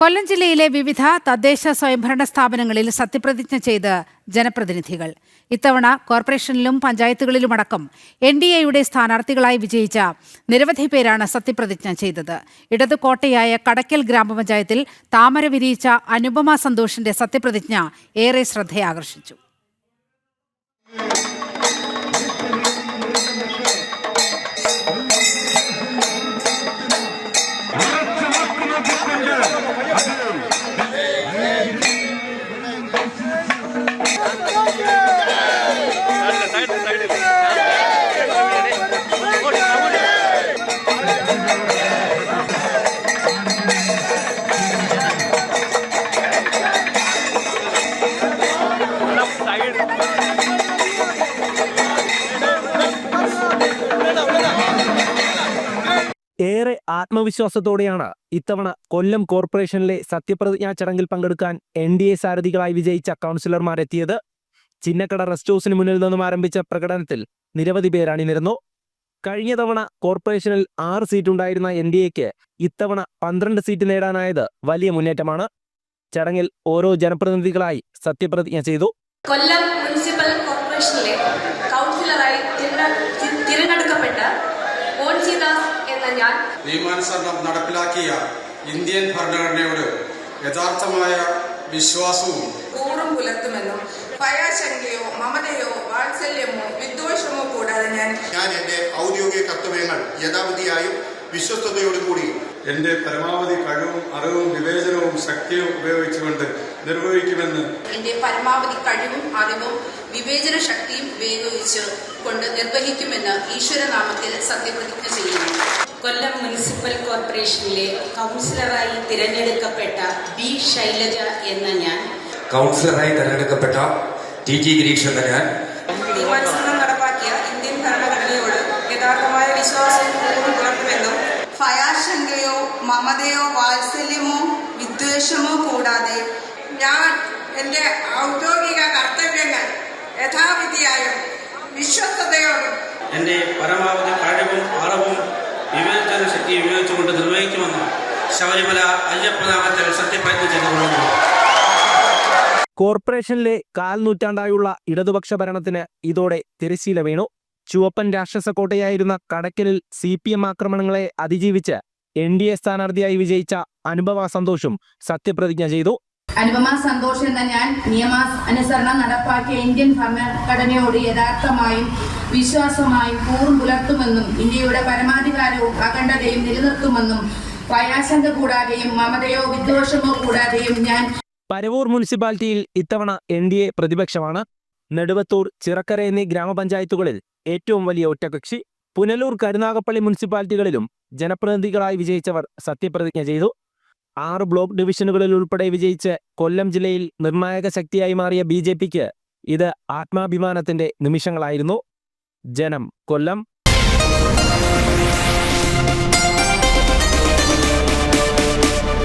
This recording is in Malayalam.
കൊല്ലം ജില്ലയിലെ വിവിധ തദ്ദേശ സ്വയംഭരണ സ്ഥാപനങ്ങളിൽ സത്യപ്രതിജ്ഞ ചെയ്ത് ജനപ്രതിനിധികൾ. ഇത്തവണ കോർപ്പറേഷനിലും പഞ്ചായത്തുകളിലുമടക്കം NDAയുടെ സ്ഥാനാർത്ഥികളായി വിജയിച്ച നിരവധി പേരാണ് സത്യപ്രതിജ്ഞ ചെയ്തത്. ഇടതു കോട്ടയായ കടയ്ക്കൽ ഗ്രാമപഞ്ചായത്തിൽ താമര വിരിയിച്ച അനുപമ സന്തോഷിന്റെ സത്യപ്രതിജ്ഞ ഏറെ ശ്രദ്ധയാകർഷിച്ചു. ഏറെ ആത്മവിശ്വാസത്തോടെയാണ് ഇത്തവണ കൊല്ലം കോർപ്പറേഷനിലെ സത്യപ്രതിജ്ഞാ ചടങ്ങിൽ പങ്കെടുക്കാൻ NDA സാരഥികളായി വിജയിച്ച കൗൺസിലർമാരെത്തിയത്. ചിന്നക്കട റെസ്റ്റ് ഹൗസിന് മുന്നിൽ നിന്നും ആരംഭിച്ച പ്രകടനത്തിൽ നിരവധി പേർ അണിനിരന്നു. കഴിഞ്ഞ തവണ കോർപ്പറേഷനിൽ 6 സീറ്റുണ്ടായിരുന്ന NDAക്ക് ഇത്തവണ 12 സീറ്റ് നേടാനായത് വലിയ മുന്നേറ്റമാണ്. ചടങ്ങിൽ ഓരോ ജനപ്രതിനിധികളായി സത്യപ്രതിജ്ഞ ചെയ്തു. കൊല്ലം മുനിസിപ്പൽ കോർപ്പറേഷനിലെ കൗൺസിലറായി തിരഞ്ഞെടുക്കപ്പെട്ട എന്ന ഞാൻ നിയമാനുസരണം നടപ്പിലാക്കിയ ഇന്ത്യൻ ഭരണഘടനയോട് യഥാർത്ഥമായ വിശ്വാസവും കൂറും പുലർത്തുമെന്നും ഭയാശങ്കയോ മമതയോ വാത്സല്യമോ വിദ്വേഷമോ കൂടാതെ ഞാൻ എന്റെ ഔദ്യോഗിക കർത്തവ്യങ്ങൾ യഥാവിധിയായും വിശ്വസ്തയോടുകൂടി എന്റെ പരമാവധി കഴിവും അറിവും വിവേചനവും ശക്തിയും ഉപയോഗിച്ചുകൊണ്ട് നിർവഹിക്കുമെന്ന് എന്റെ പരമാവധി കഴിവും അറിവും വിവേചന ശക്തിയും ഉപയോഗിച്ച് കൊണ്ട് നിർവഹിക്കുമെന്ന് ഈശ്വരനാമത്തിൽ സത്യപ്രതിജ്ഞ ചെയ്യുന്നു. കൊല്ലം മുനിസിപ്പൽ കോർപ്പറേഷനിലെ കൗൺസിലറായി തിരഞ്ഞെടുക്കപ്പെട്ട B. ശൈലജ എന്ന ഞാൻ കൗൺസിലറായി തിരഞ്ഞെടുക്കപ്പെട്ട TG ഗിരീഷ് എന്ന ഞാൻ നിയമാനുസരണം നടപ്പാക്കിയ ഇന്ത്യൻ ഭരണഘടനയോട് യഥാർത്ഥമായ വിശ്വാസവും കൂറും പുലർത്തുമെന്നും ഭയാശങ്കയോ മമതയോ വാത്സല്യമോ വിദ്വേഷമോ കൂടാതെ ഞാൻ എന്റെ ഔദ്യോഗിക കർത്തവ്യങ്ങൾ യഥാവിധിയായും വിശ്വസ്തയോടും എന്റെ പരമാവധി കഴിവും അറിവും വിവേചന ശക്തി ഉപയോഗിച്ചുകൊണ്ട് നിർവഹിക്കുമെന്നും ശബരിമല അയ്യപ്പനാമത്തിൽ സത്യപ്രതിജ്ഞ ചെയ്തുകൊള്ളുന്നു. കോർപ്പറേഷനിലെ 1/4 നൂറ്റാണ്ടായുള്ള ഇടതുപക്ഷ ഭരണത്തിന് ഇതോടെ തിരശ്ശീല വീണു. ചുവപ്പൻ രാക്ഷസക്കോട്ടയായിരുന്ന കടയ്ക്കലിൽ CPM ആക്രമണങ്ങളെ അതിജീവിച്ച് NDA സ്ഥാനാർത്ഥിയായി വിജയിച്ച അനുപമ സന്തോഷും സത്യപ്രതിജ്ഞ ചെയ്തു. അനുപമ സന്തോഷ് എന്ന ഞാൻ നിയമാനുസരണം നടപ്പാക്കിയ ഇന്ത്യൻ ഭരണഘടനയോട് യഥാർത്ഥമായും വിശ്വാസമായും കൂറും പുലർത്തുമെന്നും ഇന്ത്യയുടെ പരമാധികാരവും അഖണ്ഡതയും നിലനിർത്തുമെന്നും ഭയാശങ്ക കൂടാതെയും മമതയോ വിദ്വേഷമോ കൂടാതെയും ഞാൻ. പരവൂർ മുനിസിപ്പാലിറ്റിയിൽ ഇത്തവണ NDA പ്രതിപക്ഷമാണ്. നെടുവത്തൂർ, ചിറക്കര എന്നീ ഗ്രാമപഞ്ചായത്തുകളിൽ ഏറ്റവും വലിയ ഒറ്റകക്ഷി. പുനലൂർ, കരുനാഗപ്പള്ളി മുനിസിപ്പാലിറ്റികളിലും ജനപ്രതിനിധികളായി വിജയിച്ചവർ സത്യപ്രതിജ്ഞ ചെയ്തു. 6 ബ്ലോക്ക് ഡിവിഷനുകളിൽ ഉൾപ്പെടെ വിജയിച്ച് കൊല്ലം ജില്ലയിൽ നിർണായക ശക്തിയായി മാറിയ BJPക്ക് ഇത് ആത്മാഭിമാനത്തിന്റെ നിമിഷങ്ങളായിരുന്നു. ജനം, കൊല്ലം.